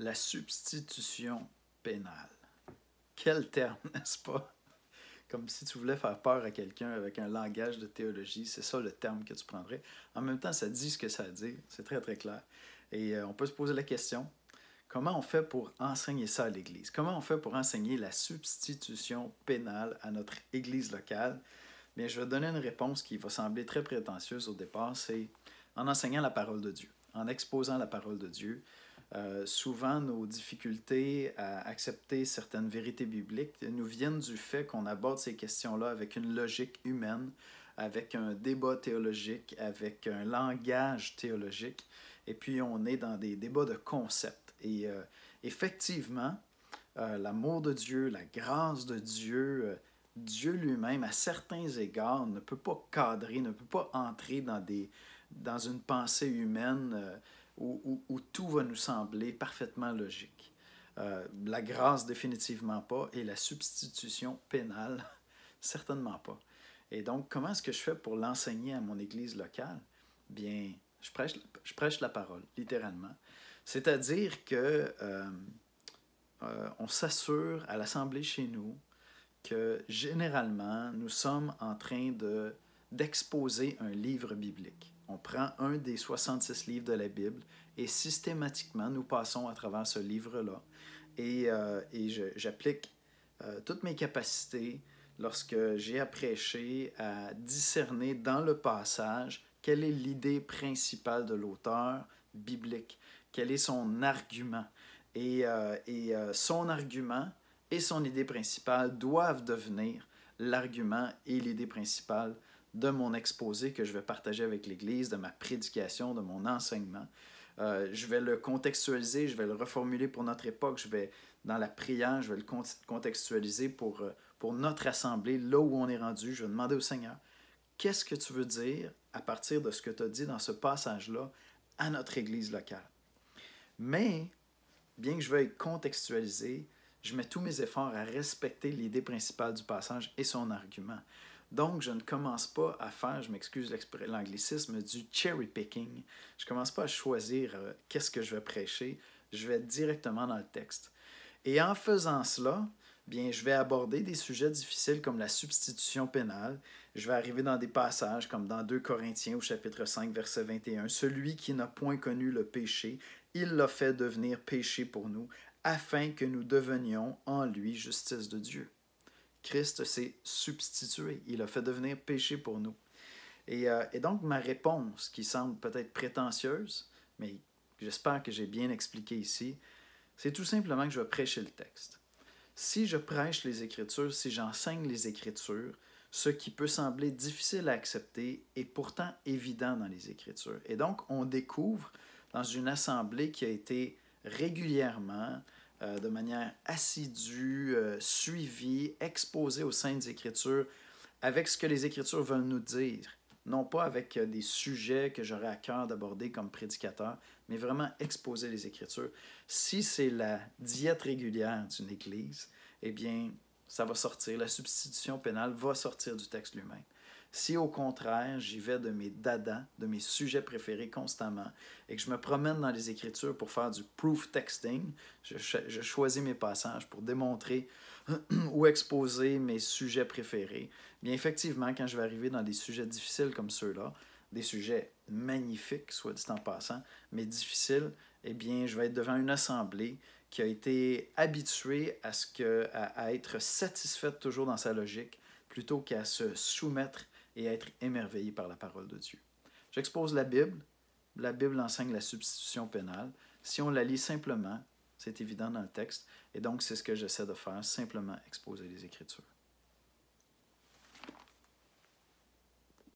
La substitution pénale. Quel terme, n'est-ce pas? Comme si tu voulais faire peur à quelqu'un avec un langage de théologie, c'est ça le terme que tu prendrais. En même temps, ça dit ce que ça dit, c'est très très clair. Et on peut se poser la question, comment on fait pour enseigner ça à l'Église? Comment on fait pour enseigner la substitution pénale à notre Église locale? Bien, je vais donner une réponse qui va sembler très prétentieuse au départ, c'est en enseignant la parole de Dieu, en exposant la parole de Dieu. Souvent, nos difficultés à accepter certaines vérités bibliques nous viennent du fait qu'on aborde ces questions-là avec une logique humaine, avec un débat théologique, avec un langage théologique, et puis on est dans des débats de concepts. Et effectivement, l'amour de Dieu, la grâce de Dieu, Dieu lui-même, à certains égards, ne peut pas cadrer, ne peut pas entrer dans une pensée humaine où tout va nous sembler parfaitement logique. La grâce, définitivement pas, et la substitution pénale, certainement pas. Et donc, comment est-ce que je fais pour l'enseigner à mon église locale? Bien, je prêche la parole, littéralement. C'est-à-dire que on s'assure à l'assemblée chez nous que généralement, nous sommes en train d'exposer un livre biblique. On prend un des 66 livres de la Bible et systématiquement, nous passons à travers ce livre-là. Et j'applique toutes mes capacités lorsque j'ai à prêcher à discerner dans le passage quelle est l'idée principale de l'auteur biblique, quel est son argument. Et son argument et son idée principale doivent devenir l'argument et l'idée principale de mon exposé que je vais partager avec l'Église, de ma prédication, de mon enseignement. Je vais le contextualiser, je vais le reformuler pour notre époque, dans la prière, je vais le contextualiser pour notre assemblée, là où on est rendu. Je vais demander au Seigneur, qu'est-ce que tu veux dire à partir de ce que tu as dit dans ce passage-là à notre Église locale? Mais, bien que je veuille contextualiser, je mets tous mes efforts à respecter l'idée principale du passage et son argument. Donc, je ne commence pas à faire, je m'excuse l'anglicisme, du cherry picking. Je ne commence pas à choisir qu'est-ce que je vais prêcher. Je vais directement dans le texte. Et en faisant cela, bien, je vais aborder des sujets difficiles comme la substitution pénale. Je vais arriver dans des passages comme dans 2 Corinthiens au chapitre 5, verset 21. « Celui qui n'a point connu le péché, il l'a fait devenir péché pour nous, afin que nous devenions en lui justice de Dieu. » Christ s'est substitué. Il a fait devenir péché pour nous. Et donc, ma réponse, qui semble peut-être prétentieuse, mais j'espère que j'ai bien expliqué ici, c'est tout simplement que je vais prêcher le texte. Si je prêche les Écritures, si j'enseigne les Écritures, ce qui peut sembler difficile à accepter est pourtant évident dans les Écritures. Et donc, on découvre dans une assemblée qui a été régulièrement, de manière assidue, suivie, exposée aux Saintes Écritures, avec ce que les Écritures veulent nous dire. Non pas avec des sujets que j'aurais à cœur d'aborder comme prédicateur, mais vraiment exposer les Écritures. Si c'est la diète régulière d'une Église, eh bien, ça va sortir. La substitution pénale va sortir du texte lui-même. Si au contraire, j'y vais de mes dadas, de mes sujets préférés constamment, et que je me promène dans les Écritures pour faire du proof texting, je choisis mes passages pour démontrer ou exposer mes sujets préférés, bien effectivement, quand je vais arriver dans des sujets difficiles comme ceux-là, des sujets magnifiques, soit dit en passant, mais difficiles, eh bien, je vais être devant une assemblée qui a été habituée à être satisfaite toujours dans sa logique, plutôt qu'à se soumettre et à être émerveillée par la parole de Dieu. J'expose la Bible enseigne la substitution pénale. Si on la lit simplement, c'est évident dans le texte, et donc c'est ce que j'essaie de faire, simplement exposer les Écritures.